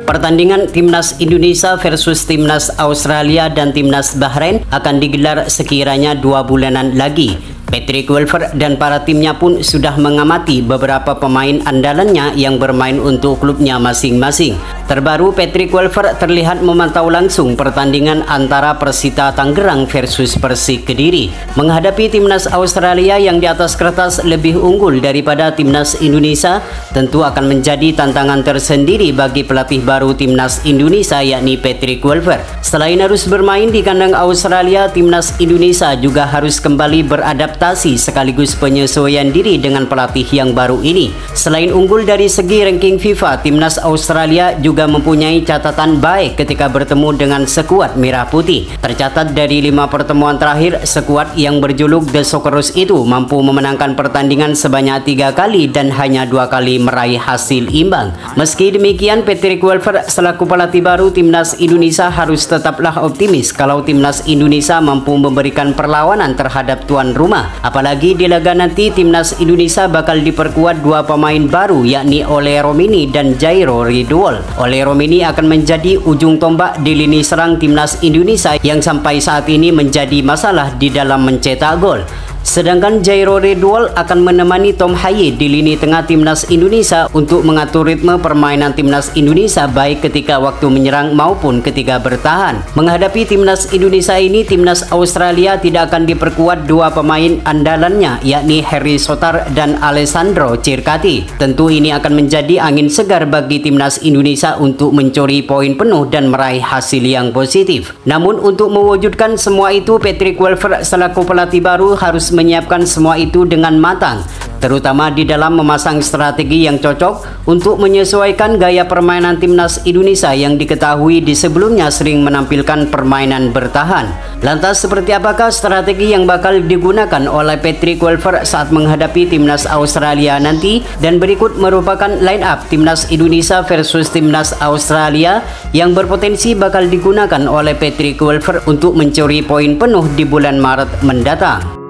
Pertandingan Timnas Indonesia versus Timnas Australia dan Timnas Bahrain akan digelar sekiranya 2 bulanan lagi. Patrick Kluivert dan para timnya pun sudah mengamati beberapa pemain andalannya yang bermain untuk klubnya masing-masing. Terbaru, Patrick Kluivert terlihat memantau langsung pertandingan antara Persita Tangerang versus Persik Kediri. Menghadapi Timnas Australia yang di atas kertas lebih unggul daripada Timnas Indonesia, tentu akan menjadi tantangan tersendiri bagi pelatih baru Timnas Indonesia yakni Patrick Kluivert. Selain harus bermain di kandang Australia, Timnas Indonesia juga harus kembali beradaptasi sekaligus penyesuaian diri dengan pelatih yang baru ini. Selain unggul dari segi ranking FIFA, Timnas Australia juga mempunyai catatan baik ketika bertemu dengan skuad Merah Putih. Tercatat dari 5 pertemuan terakhir, skuad yang berjuluk The Socceroos itu mampu memenangkan pertandingan sebanyak 3 kali dan hanya 2 kali meraih hasil imbang. Meski demikian, Patrick Kluivert selaku pelatih baru Timnas Indonesia harus tetaplah optimis kalau Timnas Indonesia mampu memberikan perlawanan terhadap tuan rumah. Apalagi di laga nanti Timnas Indonesia bakal diperkuat 2 pemain baru yakni Ole Romini dan Jairo Ridwol. Ole Romini akan menjadi ujung tombak di lini serang Timnas Indonesia yang sampai saat ini menjadi masalah di dalam mencetak gol. Sedangkan Jairo Ridwol akan menemani Tom Haye di lini tengah Timnas Indonesia untuk mengatur ritme permainan Timnas Indonesia baik ketika waktu menyerang maupun ketika bertahan. Menghadapi Timnas Indonesia ini, Timnas Australia tidak akan diperkuat 2 pemain andalannya yakni Harry Souttar dan Alessandro Circati. Tentu ini akan menjadi angin segar bagi Timnas Indonesia untuk mencuri poin penuh dan meraih hasil yang positif. Namun untuk mewujudkan semua itu, Patrick Kluivert selaku pelatih baru harus menyiapkan semua itu dengan matang, terutama di dalam memasang strategi yang cocok untuk menyesuaikan gaya permainan Timnas Indonesia yang diketahui di sebelumnya sering menampilkan permainan bertahan. Lantas seperti apakah strategi yang bakal digunakan oleh Patrick Kluivert saat menghadapi Timnas Australia nanti? Dan berikut merupakan line up Timnas Indonesia versus Timnas Australia yang berpotensi bakal digunakan oleh Patrick Kluivert untuk mencuri poin penuh di bulan Maret mendatang.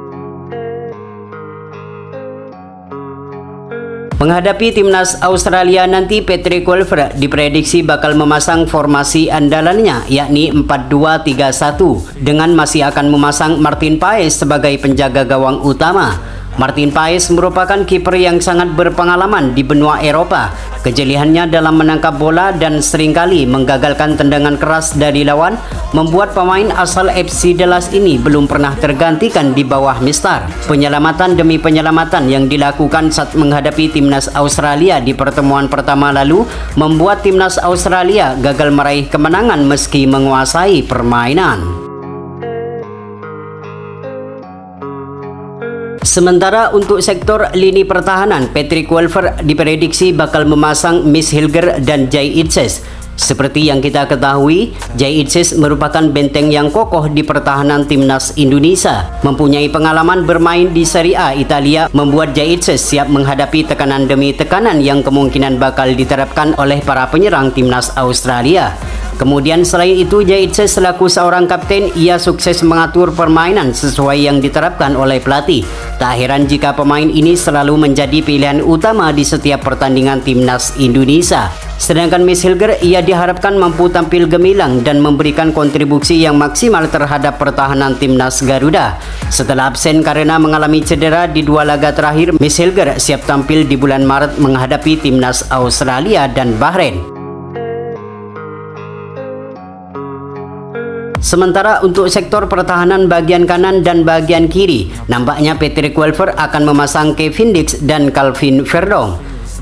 Menghadapi Timnas Australia nanti, Patrick Kluivert diprediksi bakal memasang formasi andalannya yakni 4-2-3-1 dengan masih akan memasang Martin Paes sebagai penjaga gawang utama. Martin Paes merupakan kiper yang sangat berpengalaman di benua Eropa. Kejeliannya dalam menangkap bola dan seringkali menggagalkan tendangan keras dari lawan membuat pemain asal FC Dallas ini belum pernah tergantikan di bawah Mistar. Penyelamatan demi penyelamatan yang dilakukan saat menghadapi Timnas Australia di pertemuan pertama lalu membuat Timnas Australia gagal meraih kemenangan meski menguasai permainan. Sementara untuk sektor lini pertahanan, Patrick Kluivert diprediksi bakal memasang Miss Hilger dan Jay Itzes. Seperti yang kita ketahui, Jay Itzes merupakan benteng yang kokoh di pertahanan Timnas Indonesia. Mempunyai pengalaman bermain di Serie A Italia membuat Jay Itzes siap menghadapi tekanan demi tekanan yang kemungkinan bakal diterapkan oleh para penyerang Timnas Australia. Kemudian selain itu, Jay Itzes selaku seorang kapten, ia sukses mengatur permainan sesuai yang diterapkan oleh pelatih. Tak heran jika pemain ini selalu menjadi pilihan utama di setiap pertandingan Timnas Indonesia. Sedangkan Miss Hilger ia diharapkan mampu tampil gemilang dan memberikan kontribusi yang maksimal terhadap pertahanan Timnas Garuda. Setelah absen karena mengalami cedera di 2 laga terakhir, Miss Hilger siap tampil di bulan Maret menghadapi Timnas Australia dan Bahrain. Sementara untuk sektor pertahanan bagian kanan dan bagian kiri, nampaknya Patrick Kluivert akan memasang Kevin Dix dan Calvin Verdong.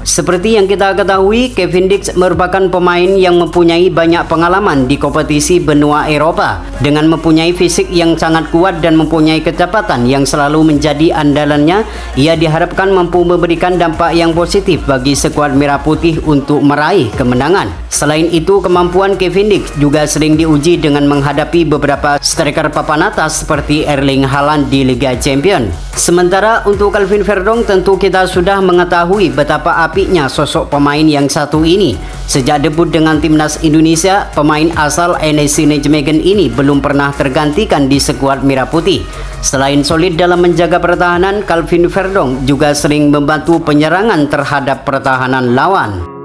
Seperti yang kita ketahui, Kevin Dix merupakan pemain yang mempunyai banyak pengalaman di kompetisi benua Eropa. Dengan mempunyai fisik yang sangat kuat dan mempunyai kecepatan yang selalu menjadi andalannya, ia diharapkan mampu memberikan dampak yang positif bagi skuad Merah Putih untuk meraih kemenangan. Selain itu, kemampuan Kevin Dix juga sering diuji dengan menghadapi beberapa striker papan atas seperti Erling Haaland di Liga Champions. Sementara untuk Calvin Verdong, tentu kita sudah mengetahui betapa apiknya sosok pemain yang satu ini. Sejak debut dengan timnas Indonesia, pemain asal NEC Nijmegen ini belum pernah tergantikan di skuad Merah Putih. Selain solid dalam menjaga pertahanan, Calvin Verdong juga sering membantu penyerangan terhadap pertahanan lawan.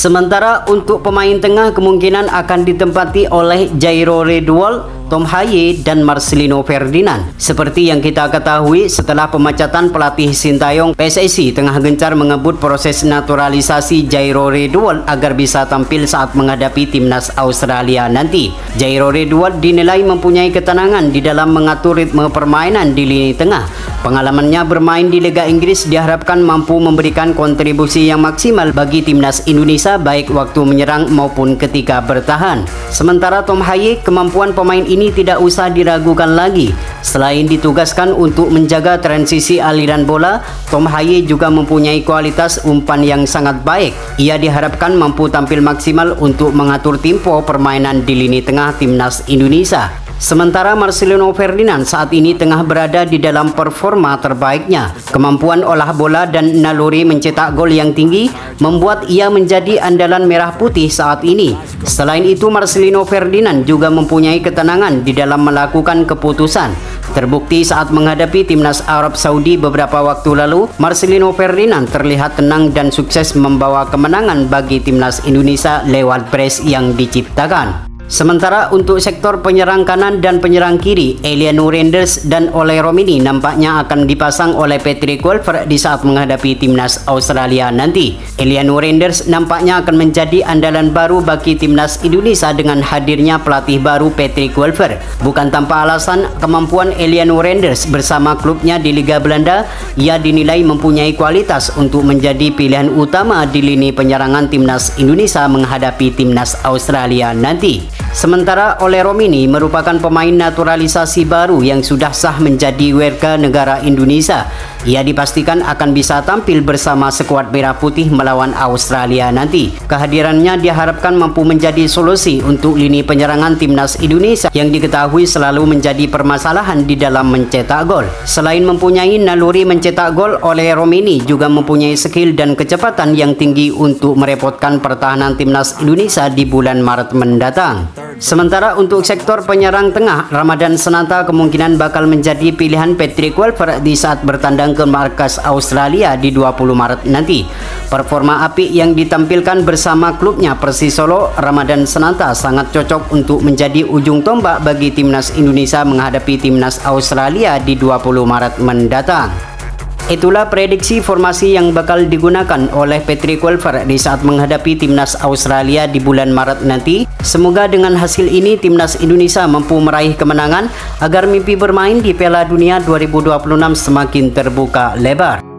Sementara untuk pemain tengah kemungkinan akan ditempati oleh Jairo Redwall, Tom Haye, dan Marcelino Ferdinand. Seperti yang kita ketahui, setelah pemecatan pelatih Sintayong, PSSI tengah gencar mengebut proses naturalisasi Jairo Redwall agar bisa tampil saat menghadapi timnas Australia nanti. Jairo Redwall dinilai mempunyai ketenangan di dalam mengatur ritme permainan di lini tengah. Pengalamannya bermain di Liga Inggris diharapkan mampu memberikan kontribusi yang maksimal bagi timnas Indonesia baik waktu menyerang maupun ketika bertahan. Sementara Tom Haye, kemampuan pemain ini tidak usah diragukan lagi. Selain ditugaskan untuk menjaga transisi aliran bola, Tom Haye juga mempunyai kualitas umpan yang sangat baik. Ia diharapkan mampu tampil maksimal untuk mengatur tempo permainan di lini tengah timnas Indonesia. Sementara Marcelino Ferdinand saat ini tengah berada di dalam performa terbaiknya. Kemampuan olah bola dan naluri mencetak gol yang tinggi membuat ia menjadi andalan Merah Putih saat ini. Selain itu, Marcelino Ferdinand juga mempunyai ketenangan di dalam melakukan keputusan. Terbukti saat menghadapi timnas Arab Saudi beberapa waktu lalu, Marcelino Ferdinand terlihat tenang dan sukses membawa kemenangan bagi timnas Indonesia lewat press yang diciptakan. Sementara untuk sektor penyerang kanan dan penyerang kiri, Eliano Reinders dan Ole Romini nampaknya akan dipasang oleh Patrick Kluivert di saat menghadapi timnas Australia nanti. Eliano Reinders nampaknya akan menjadi andalan baru bagi timnas Indonesia dengan hadirnya pelatih baru Patrick Kluivert. Bukan tanpa alasan, kemampuan Eliano Reinders bersama klubnya di Liga Belanda, ia dinilai mempunyai kualitas untuk menjadi pilihan utama di lini penyerangan timnas Indonesia menghadapi timnas Australia nanti. Sementara Ole Romini merupakan pemain naturalisasi baru yang sudah sah menjadi warga negara Indonesia. Ia dipastikan akan bisa tampil bersama skuad Merah Putih melawan Australia nanti. Kehadirannya diharapkan mampu menjadi solusi untuk lini penyerangan timnas Indonesia yang diketahui selalu menjadi permasalahan di dalam mencetak gol. Selain mempunyai naluri mencetak gol, Ole Romini juga mempunyai skill dan kecepatan yang tinggi untuk merepotkan pertahanan timnas Indonesia di bulan Maret mendatang. Sementara untuk sektor penyerang tengah, Ramadan Sananta kemungkinan bakal menjadi pilihan Patrick Kluivert di saat bertandang ke markas Australia di 20 Maret nanti. Performa apik yang ditampilkan bersama klubnya Persis Solo, Ramadan Sananta sangat cocok untuk menjadi ujung tombak bagi timnas Indonesia menghadapi timnas Australia di 20 Maret mendatang. Itulah prediksi formasi yang bakal digunakan oleh Patrick Kluivert di saat menghadapi timnas Australia di bulan Maret nanti. Semoga dengan hasil ini timnas Indonesia mampu meraih kemenangan agar mimpi bermain di Piala Dunia 2026 semakin terbuka lebar.